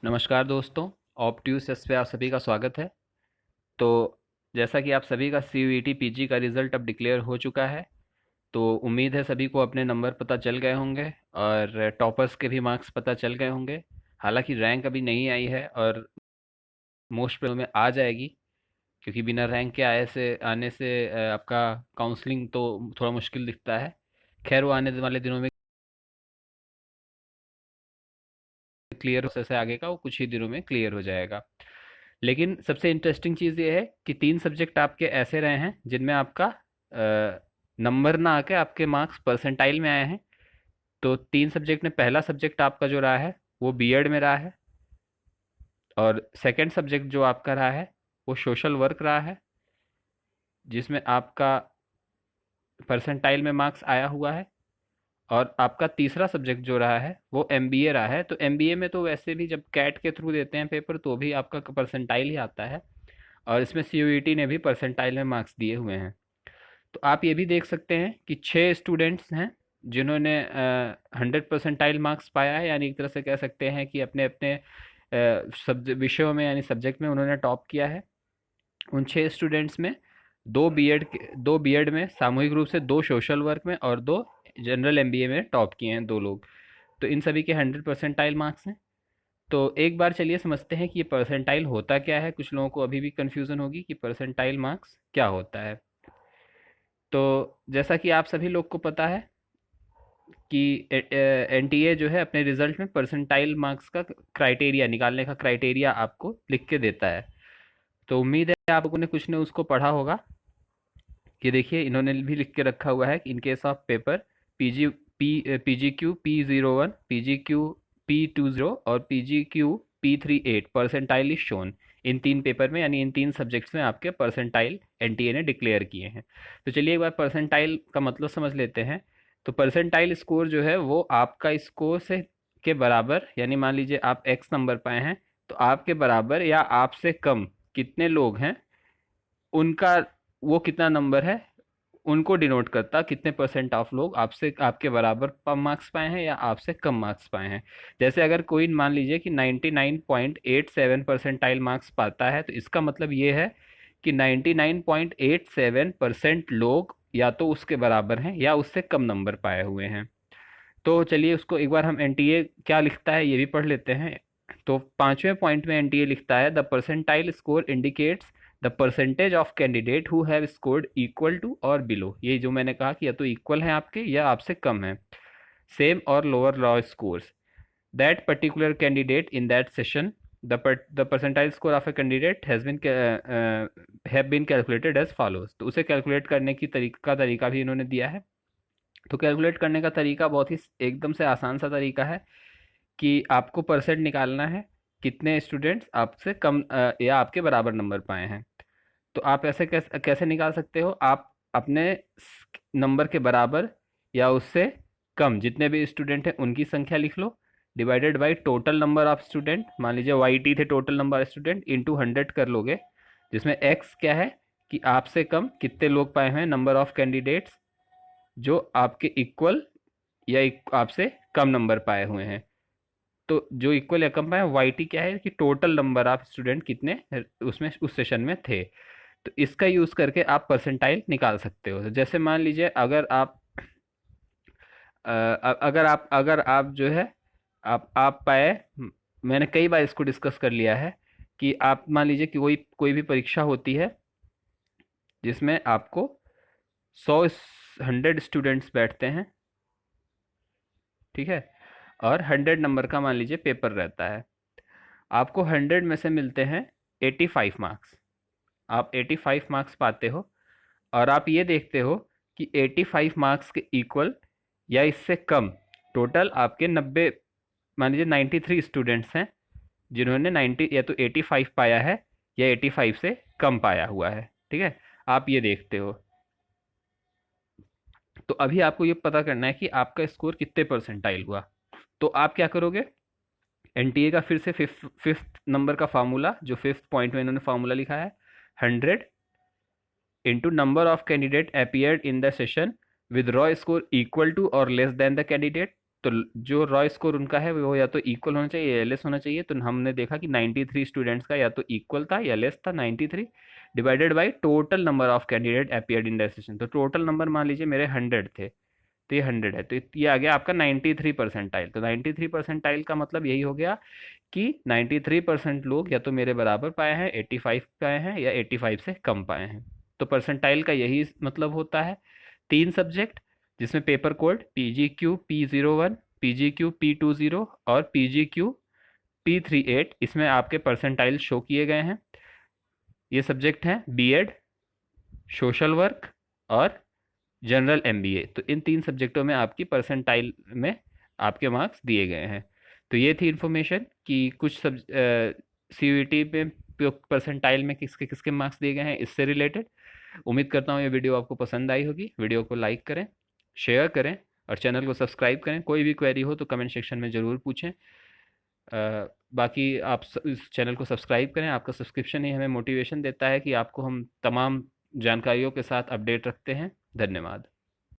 नमस्कार दोस्तों। ऑप्ट्यूस पे आप सभी का स्वागत है। तो जैसा कि आप सभी का CUET पीजी का रिज़ल्ट अब डिक्लेयर हो चुका है, तो उम्मीद है सभी को अपने नंबर पता चल गए होंगे और टॉपर्स के भी मार्क्स पता चल गए होंगे। हालांकि रैंक अभी नहीं आई है और मोस्ट प्रोबेबल में आ जाएगी, क्योंकि बिना रैंक के आने से आपका काउंसलिंग तो थोड़ा मुश्किल दिखता है। खैर, वो आने वाले दिनों में क्लियर प्रोसेस है आगे का, वो कुछ ही दिनों में क्लियर हो जाएगा। लेकिन सबसे इंटरेस्टिंग चीज़ ये है कि 3 सब्जेक्ट आपके ऐसे रहे हैं जिनमें आपका नंबर ना आके आपके मार्क्स परसेंटाइल में आए हैं। तो 3 सब्जेक्ट में पहला सब्जेक्ट आपका जो रहा है वो बीएड में रहा है, और सेकंड सब्जेक्ट जो आपका रहा है वो सोशल वर्क रहा है, जिसमें आपका परसेंटाइल में मार्क्स आया हुआ है। और आपका तीसरा सब्जेक्ट जो रहा है वो एमबीए रहा है। तो एमबीए में तो वैसे भी जब कैट के थ्रू देते हैं पेपर तो भी आपका परसेंटाइल ही आता है, और इसमें सीयूईटी ने भी परसेंटाइल में मार्क्स दिए हुए हैं। तो आप ये भी देख सकते हैं कि 6 स्टूडेंट्स हैं जिन्होंने 100 परसेंटाइल मार्क्स पाया है, यानी एक तरह से कह सकते हैं कि अपने अपने विषयों में यानी सब्जेक्ट में उन्होंने टॉप किया है। उन 6 स्टूडेंट्स में दो बीएड में सामूहिक रूप से, 2 सोशल वर्क में और 2 जनरल एमबीए में टॉप किए हैं 2 लोग। तो इन सभी के 100 परसेंटाइल मार्क्स हैं। तो एक बार चलिए समझते हैं कि ये परसेंटाइल होता क्या है। कुछ लोगों को अभी भी कन्फ्यूज़न होगी कि परसेंटाइल मार्क्स क्या होता है। तो जैसा कि आप सभी लोग को पता है कि एनटीए जो है अपने रिजल्ट में परसेंटाइल मार्क्स का क्राइटेरिया निकालने का क्राइटेरिया आपको लिख के देता है। तो उम्मीद है आप लोगों ने कुछ ने उसको पढ़ा होगा। कि देखिए, इन्होंने भी लिख के रखा हुआ है कि in case of paper PGQ P01, PGQ P20 और PGQ P38 percentile is shown. In 3 paper में यानी इन 3 सब्जेक्ट्स में आपके परसेंटाइल एनटीए ने डिक्लेयर किए हैं। तो चलिए एक बार परसेंटाइल का मतलब समझ लेते हैं। तो परसेंटाइल स्कोर जो है वो आपका स्कोर से के बराबर, यानी मान लीजिए आप एक्स नंबर पाए हैं, तो आपके बराबर या आपसे कम कितने लोग हैं, उनका वो कितना नंबर है उनको डिनोट करता, कितने परसेंट ऑफ लोग आपसे आपके बराबर कम मार्क्स पाए हैं या आपसे कम मार्क्स पाए हैं। जैसे अगर कोई मान लीजिए कि 99.87 परसेंटाइल मार्क्स पाता है, तो इसका मतलब ये है कि 99.87% लोग या तो उसके बराबर हैं या उससे कम नंबर पाए हुए हैं। तो चलिए उसको एक बार हम एनटीए क्या लिखता है ये भी पढ़ लेते हैं। तो 5वें पॉइंट में एनटीए लिखता है, the percentile score indicates the percentage of candidate who have scored equal to or below. ये जो मैंने कहा कि या तो इक्वल है आपके या आपसे कम है, same or lower raw scores, that particular candidate in that session, the percentile score of a candidate has been have been calculated as follows. तो उसे कैलकुलेट करने की तरीका भी इन्होंने दिया है। तो कैलकुलेट करने का तरीका बहुत ही एकदम से आसान सा तरीका है कि आपको परसेंट निकालना है कितने स्टूडेंट्स आपसे कम या आपके बराबर नंबर पाए हैं। तो आप ऐसे कैसे कैसे निकाल सकते हो, आप अपने नंबर के बराबर या उससे कम जितने भी स्टूडेंट हैं उनकी संख्या लिख लो, divided by total number of student, मान लीजिए वाई टी थे total number of student, into 100 कर लोगे, जिसमें एक्स क्या है कि आपसे कम कितने लोग पाए हुए हैं, नंबर ऑफ कैंडिडेट्स जो आपके इक्वल या आपसे कम नंबर पाए हुए हैं। तो जो इक्वल या कम पाए, वाई टी क्या है कि टोटल नंबर ऑफ स्टूडेंट कितने उसमें उस सेशन में थे। तो इसका यूज करके आप परसेंटाइल निकाल सकते हो। तो जैसे मान लीजिए अगर आप जो है आप पाए, मैंने कई बार इसको डिस्कस कर लिया है कि आप मान लीजिए कि कोई कोई भी परीक्षा होती है जिसमें आपको 100 बैठते हैं, ठीक है, और 100 नंबर का मान लीजिए पेपर रहता है। आपको 100 में से मिलते हैं 85 मार्क्स। आप 85 मार्क्स पाते हो, और आप ये देखते हो कि 85 मार्क्स के इक्वल या इससे कम टोटल आपके 90, मान लीजिए 93 स्टूडेंट्स हैं जिन्होंने 90 या तो 85 पाया है या 85 से कम पाया हुआ है, ठीक है। आप ये देखते हो। तो अभी आपको ये पता करना है कि आपका स्कोर कितने परसेंटाइल हुआ। तो आप क्या करोगे, एनटीए का फिर से फिफ्थ नंबर का फार्मूला, जो 5th पॉइंट में इन्होंने फार्मूला लिखा है, 100 into number of candidate appeared in the session with raw score equal to or less than the candidate. तो जो रॉ स्कोर उनका है वो या तो इक्वल होना चाहिए या लेस होना चाहिए। तो हमने देखा कि 93 स्टूडेंट्स का या तो इक्वल था या लेस था 93 divided by total number of candidate appeared in the session. तो टोटल नंबर मान लीजिए मेरे 100 थे, तो ये 100 है, तो ये आ गया आपका 93 परसेंटाइल। तो 93 परसेंटाइल का मतलब यही हो गया कि 93% लोग या तो मेरे बराबर पाए हैं, 85 पाए हैं, या 85 से कम पाए हैं। तो परसेंटाइल का यही मतलब होता है। 3 सब्जेक्ट जिसमें paper code PGQ P01, PGQ P20 और PGQ P38, इसमें आपके परसेंटाइल शो किए गए हैं। ये सब्जेक्ट हैं बीएड, सोशल वर्क और जनरल एमबीए। तो इन 3 सब्जेक्टों में आपकी परसेंटाइल में आपके मार्क्स दिए गए हैं। तो ये थी इन्फॉर्मेशन कि कुछ सब सीयूईटी में परसेंटाइल में किसके किसके मार्क्स दिए गए हैं, इससे रिलेटेड। उम्मीद करता हूँ ये वीडियो आपको पसंद आई होगी। वीडियो को लाइक करें, शेयर करें और चैनल को सब्सक्राइब करें। कोई भी क्वेरी हो तो कमेंट सेक्शन में ज़रूर पूछें। बाकी आप इस चैनल को सब्सक्राइब करें। आपका सब्सक्रिप्शन ही हमें मोटिवेशन देता है कि आपको हम तमाम जानकारियों के साथ अपडेट रखते हैं। धन्यवाद।